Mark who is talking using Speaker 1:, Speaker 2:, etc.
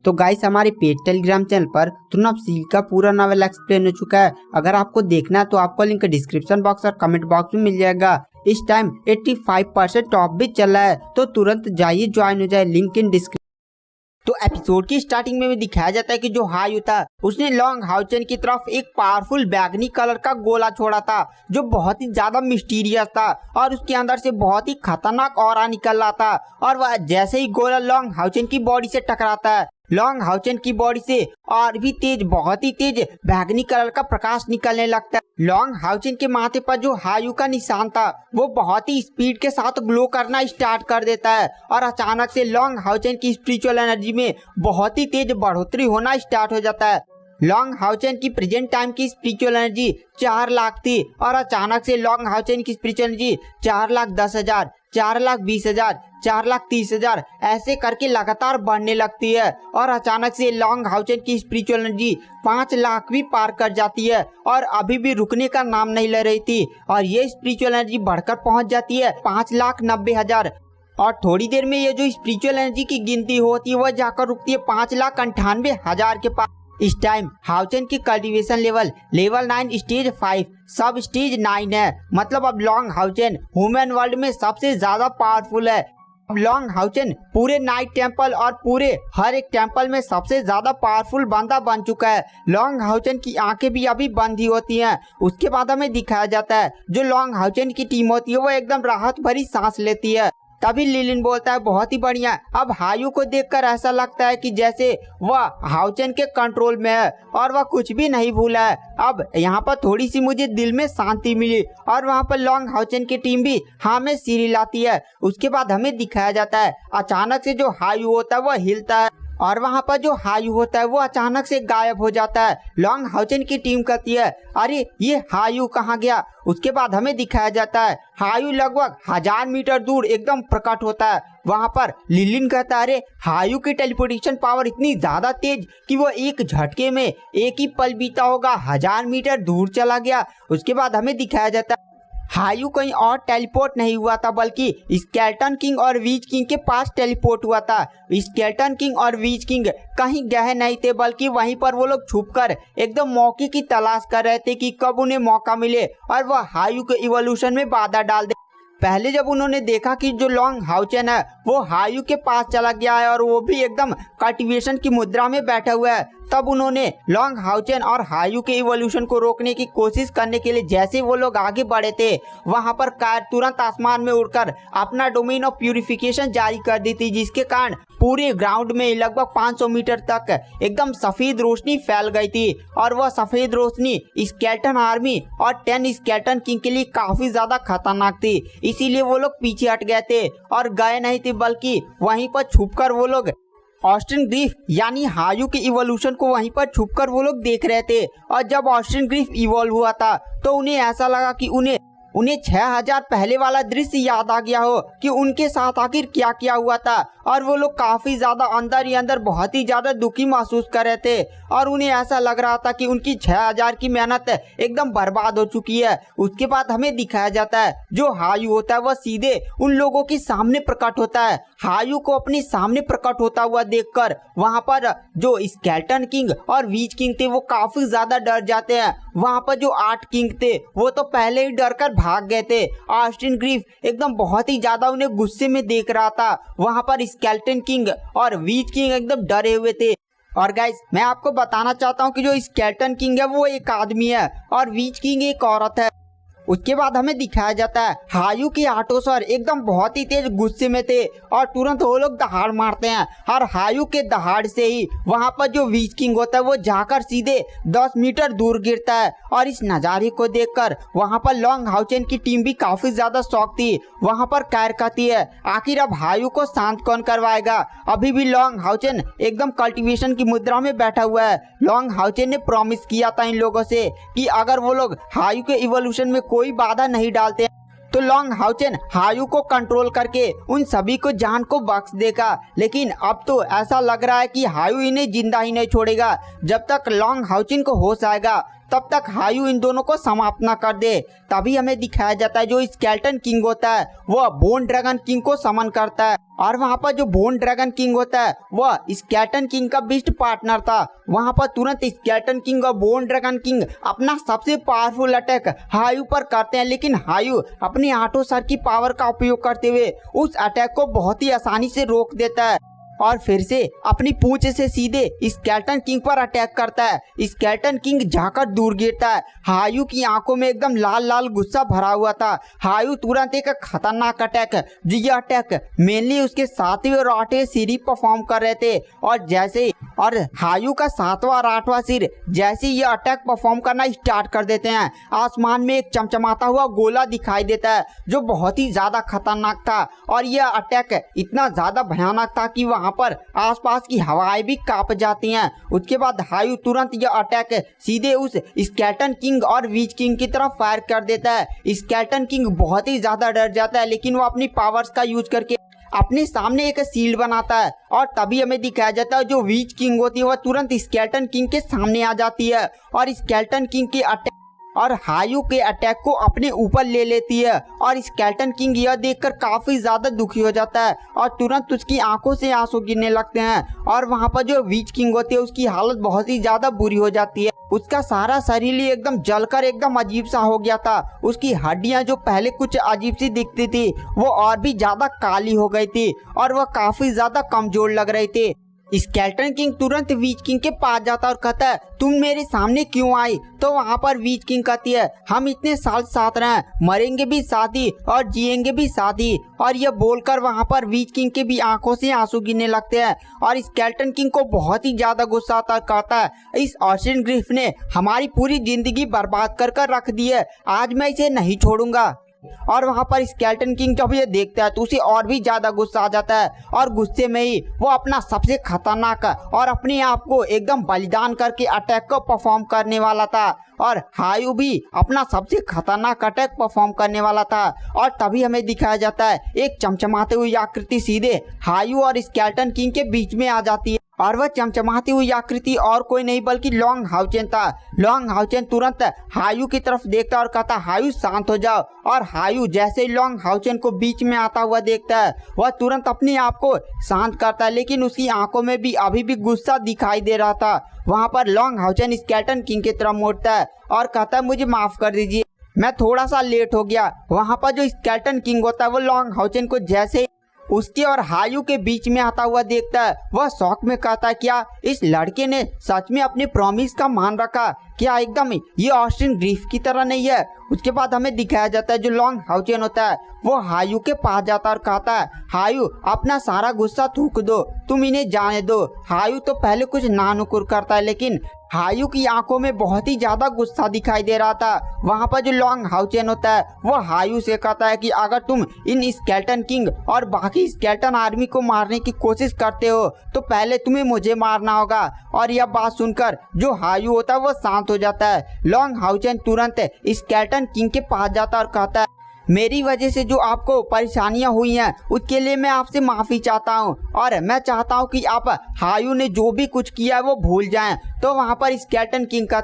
Speaker 1: तो गाइस हमारे paid Telegram channel पर तुरंत सील का पूरा नॉवेल एक्सप्लेन हो चुका है। अगर आपको देखना है तो आपको लिंक डिस्क्रिप्शन बॉक्स और कमेंट बॉक्स में मिल जाएगा। इस टाइम 85% ऑफ भी चल रहा है, तो तुरंत जाइए ज्वाइन हो जाए, लिंक इन डिस्क्रिप्शन। तो एपिसोड की स्टार्टिंग में दिखाया जाता है कि जो हायू था उसने लॉन्ग हाउचेन की तरफ एक पावरफुल बैगनी कलर का गोला छोड़ा था जो बहुत ही ज्यादा मिस्टीरियस था और उसके अंदर से बहुत ही खतरनाक ऑरा निकल रहा था। और वह जैसे ही गोला लॉन्ग हाउचेन की बॉडी से टकराता है, लॉन्ग हाउचेन की बॉडी से और भी तेज, बहुत ही तेज बैगनी कलर का प्रकाश निकलने लगता है। लॉन्ग हाउचेन के माथे पर जो हायू का निशान था वो बहुत ही स्पीड के साथ ग्लो करना स्टार्ट कर देता है और अचानक से लॉन्ग हाउचेन की स्पिरिचुअल एनर्जी में बहुत ही तेज बढ़ोतरी होना स्टार्ट हो जाता है। लॉन्ग हाउचेन की प्रेजेंट टाइम की स्पिरिचुअल एनर्जी 4 लाख थी और अचानक से लॉन्ग हाउचेन की स्पिरिचुअल एनर्जी 4,10,000, 4,20,000, 4,30,000 ऐसे करके लगातार बढ़ने लगती है और अचानक से लॉन्ग हाउचेन की स्पिरिचुअल एनर्जी 5 लाख भी पार कर जाती है और अभी भी रुकने का नाम नहीं ले रही थी और ये स्पिरिचुअल एनर्जी बढ़कर पहुंच जाती है 5,90,000 और थोड़ी देर में ये जो स्पिरिचुअल एनर्जी की गिनती होती है वह जाकर रुकती है 5,98,000 के पास। इस टाइम हाउचेन की कल्टीवेशन लेवल 9 स्टेज 5 सब स्टेज 9 है, मतलब अब लॉन्ग हाउचेन ह्यूमन वर्ल्ड में सबसे ज्यादा पावरफुल है। अब लॉन्ग हाउचेन पूरे नाइट टेम्पल और पूरे हर एक टेम्पल में सबसे ज्यादा पावरफुल बंदा बन चुका है। लॉन्ग हाउचेन की आंखें भी अभी बंद ही होती हैं। उसके बाद हमें दिखाया जाता है जो लॉन्ग हाउचेन की टीम होती है वो एकदम राहत भरी सांस लेती है। तभी लिलिन बोलता है बहुत ही बढ़िया। अब हायू को देखकर ऐसा लगता है कि जैसे वह हाउचेन के कंट्रोल में है और वह कुछ भी नहीं भूला है। अब यहाँ पर थोड़ी सी मुझे दिल में शांति मिली और वहाँ पर लॉन्ग हाउचेन की टीम भी हाँ में सीरी लाती है। उसके बाद हमें दिखाया जाता है अचानक से जो हायू होता है वह हिलता है और वहाँ पर जो हायू होता है वो अचानक से गायब हो जाता है। लॉन्ग हाउचेन की टीम कहती है अरे ये हायू कहाँ गया। उसके बाद हमें दिखाया जाता है हायू लगभग 1000 मीटर दूर एकदम प्रकट होता है। वहाँ पर लिलिन कहता है अरे हायू की टेलीपोर्टेशन पावर इतनी ज्यादा तेज कि वो एक झटके में एक ही पल बीता होगा 1000 मीटर दूर चला गया। उसके बाद हमें दिखाया जाता है हायू कहीं और टेलीपोर्ट नहीं हुआ था बल्कि स्केलेटन किंग और वीच किंग के पास टेलीपोर्ट हुआ था। स्केलेटन किंग और वीच किंग कहीं गए नहीं थे बल्कि वहीं पर वो लोग छुपकर एकदम मौके की तलाश कर रहे थे कि कब उन्हें मौका मिले और वह हायू के इवोल्यूशन में बाधा डाल दे। पहले जब उन्होंने देखा कि जो लॉन्ग हाउचेन है वो हायू के पास चला गया है और वो भी एकदम कल्टीवेशन की मुद्रा में बैठा हुआ है, तब उन्होंने लॉन्ग हाउचेन और हायू के इवोल्यूशन को रोकने की कोशिश करने के लिए जैसे वो लोग आगे बढ़े थे वहां पर कार तुरंत आसमान में उड़कर अपना डोमेन ऑफ प्यूरिफिकेशन जारी कर दी थी, जिसके कारण पूरे ग्राउंड में लगभग 500 मीटर तक एकदम सफेद रोशनी फैल गई थी और वह सफेद रोशनी स्केलेटन आर्मी और 10 स्केलेटन किंग के लिए काफी ज्यादा खतरनाक थी। इसीलिए वो लोग पीछे हट गए थे और गए नहीं थे बल्कि वहीं पर छुपकर वो लोग ऑस्टिन ग्रीफ यानी हायू के इवोल्यूशन को वहीं पर छुपकर वो लोग देख रहे थे। और जब ऑस्टिन ग्रीफ इवॉल्व हुआ था तो उन्हें ऐसा लगा कि उन्हें 6000 पहले वाला दृश्य याद आ गया हो कि उनके साथ आखिर क्या क्या हुआ था और वो लोग काफी ज्यादा अंदर ही अंदर बहुत ही ज्यादा दुखी महसूस कर रहे थे और उन्हें ऐसा लग रहा था कि उनकी 6000 की मेहनत एकदम बर्बाद हो चुकी है। उसके बाद हमें दिखाया जाता है जो हायू होता है वह सीधे उन लोगों के सामने प्रकट होता है। हायू को अपने सामने प्रकट होता हुआ देखकर वहां पर जो स्केलेटन किंग और वीच किंग थे वो काफी ज्यादा डर जाते हैं। वहां पर जो 8 किंग थे वो तो पहले ही डर कर भाग गए थे। ऑस्टिन ग्रीफ एकदम बहुत ही ज्यादा उन्हें गुस्से में देख रहा था। वहां पर स्केलेटन किंग और वीच किंग एकदम डरे हुए थे। और गाइस मैं आपको बताना चाहता हूं कि जो स्केलेटन किंग है वो एक आदमी है और वीच किंग एक औरत है। उसके बाद हमें दिखाया जाता है हायू के आटो सर एकदम बहुत ही तेज गुस्से में थे और तुरंत वो लोग दहाड़ मारते हैं और हायू के दहाड़ से ही वहां पर जो वीच किंग होता है वो जाकर सीधे 10 मीटर दूर गिरता है। और इस नज़ारे को देखकर वहां पर लॉन्ग हाउचेन की टीम भी काफी ज्यादा शौक थी। वहां पर कैर कहती है आखिर अब हायू को शांत कौन करवाएगा। अभी भी लॉन्ग हाउचेन एकदम कल्टीवेशन की मुद्रा में बैठा हुआ है। लॉन्ग हाउचेन ने प्रॉमिस किया था इन लोगों से कि अगर वो लोग हायू के इवोल्यूशन में कोई बाधा नहीं डालते तो लॉन्ग हाउचेन हायू को कंट्रोल करके उन सभी को जान को बख्श देगा। लेकिन अब तो ऐसा लग रहा है कि हायू इन्हें जिंदा ही नहीं छोड़ेगा। जब तक लॉन्ग हाउचेन को होश आएगा तब तक हायू इन दोनों को समाप्त ना कर दे। तभी हमें दिखाया जाता है जो स्केलेटन किंग होता है वह बोन ड्रैगन किंग को समन करता है, और वहाँ पर जो बोन ड्रैगन किंग होता है वह स्केलेटन किंग का बेस्ट पार्टनर था। वहाँ पर तुरंत स्केलेटन किंग और बोन ड्रैगन किंग अपना सबसे पावरफुल अटैक हायू पर करते हैं, लेकिन हायू अपनी आठों सर की पावर का उपयोग करते हुए उस अटैक को बहुत ही आसानी से रोक देता है और फिर से अपनी पूंछ से सीधे स्केलेटन किंग पर अटैक करता है। स्केलेटन किंग जाकर दूर गिरता है। हायू की आंखों में एकदम लाल लाल गुस्सा भरा हुआ था। हायू तुरंत एक खतरनाक अटैक, जो ये अटैक मेनली उसके 7वें और 8वें सिर ही परफॉर्म कर रहे थे, और हायू का 7वां और 8वां सिर जैसे ये अटैक परफॉर्म करना स्टार्ट कर देते हैं, आसमान में एक चमचमाता हुआ गोला दिखाई देता है जो बहुत ही ज्यादा खतरनाक था। और यह अटैक इतना ज्यादा भयानक था कि वहाँ पर आसपास की हवाएं भी कांप जाती हैं। उसके बाद हायू तुरंत यह अटैक सीधे उस स्केलेटन किंग और वीच किंग की तरफ फायर कर देता है। स्केलेटन किंग बहुत ही ज्यादा डर जाता है, लेकिन वो अपनी पावर्स का यूज करके अपने सामने एक शील्ड बनाता है, और तभी हमें दिखाया जाता है जो वीच किंग होती है वह तुरंत स्केलेटन किंग के सामने आ जाती है और स्केलेटन किंग के अटैक और हायू के अटैक को अपने ऊपर ले लेती है। और स्केलेटन किंग यह देखकर काफी ज्यादा दुखी हो जाता है और तुरंत उसकी आंखों से आंसू गिरने लगते हैं। और वहाँ पर जो वीच किंग होती है उसकी हालत बहुत ही ज्यादा बुरी हो जाती है। उसका सारा शरीर ही एकदम जलकर एकदम अजीब सा हो गया था। उसकी हड्डियां जो पहले कुछ अजीब सी दिखती थी वो और भी ज्यादा काली हो गई थी और वह काफी ज्यादा कमजोर लग रही थी। स्केलेटन किंग तुरंत वीच किंग के पास जाता और कहता है तुम मेरे सामने क्यों आई? तो वहाँ पर वीच किंग कहती है हम इतने साल साथ रहे, मरेंगे भी साथ ही और जिएंगे भी साथ ही। और यह बोलकर वहाँ पर वीच किंग के भी आंखों से आंसू गिरने लगते हैं और स्केलेटन किंग को बहुत ही ज्यादा गुस्सा आता है। कहता है इस ऑस्टिन ग्रिफ ने हमारी पूरी जिंदगी बर्बाद कर रख दी है, आज मैं इसे नहीं छोड़ूंगा। और वहाँ पर स्केलेटन किंग जब ये देखता है तो उसे और भी ज्यादा गुस्सा आ जाता है और गुस्से में ही वो अपना सबसे खतरनाक और अपने आप को एकदम बलिदान करके अटैक को परफॉर्म करने वाला था। और हायू भी अपना सबसे खतरनाक अटैक परफॉर्म करने वाला था। और तभी हमें दिखाया जाता है एक चमचमाते हुई आकृति सीधे हायू और स्केलेटन किंग के बीच में आ जाती है, और वह चमचमाती हुई आकृति और कोई नहीं बल्कि लॉन्ग हाउचेन था। लॉन्ग हाउचेन तुरंत हायू की तरफ देखता और कहता हायू शांत हो जाओ। और हायू जैसे ही लॉन्ग हाउचेन को बीच में आता हुआ देखता है वह तुरंत अपने आप को शांत करता है, लेकिन उसकी आंखों में भी अभी भी गुस्सा दिखाई दे रहा था। वहाँ पर लॉन्ग हाउचेन स्केलेटन किंग की तरफ मुड़ता है और कहता है मुझे माफ कर दीजिए, मैं थोड़ा सा लेट हो गया। वहाँ पर जो स्केलेटन किंग होता है वो लॉन्ग हाउचेन को जैसे उसके और हायू के बीच में आता हुआ देखता है वह शौक में कहता है क्या इस लड़के ने सच में अपने प्रॉमिस का मान रखा? क्या एकदम ये ऑस्टिन ग्रिफ की तरह नहीं है? उसके बाद हमें दिखाया जाता है जो लॉन्ग हाउचेन होता है वो हायू के पास जाता और कहता है हायू अपना सारा गुस्सा थूक दो, तुम इन्हें जाने दो। हायू तो पहले कुछ नानुकुर करता है, लेकिन हायू की आंखों में बहुत ही ज्यादा गुस्सा दिखाई दे रहा था। वहाँ पर जो लॉन्ग हाउचेन होता है वो हायू से कहता है कि अगर तुम इन स्केलेटन किंग और बाकी स्केलेटन आर्मी को मारने की कोशिश करते हो तो पहले तुम्हें मुझे मारना होगा। और यह बात सुनकर जो हायू होता है वो शांत हो जाता है। लॉन्ग हाउचेन तुरंत स्केलेटन किंग के पास जाता और कहता है मेरी वजह से जो आपको परेशानियां हुई हैं उसके लिए मैं आपसे माफी चाहता हूं, और मैं चाहता हूं कि आप हायू ने जो भी कुछ किया है वो भूल जाएं। तो वहां पर स्केलेटन किंग का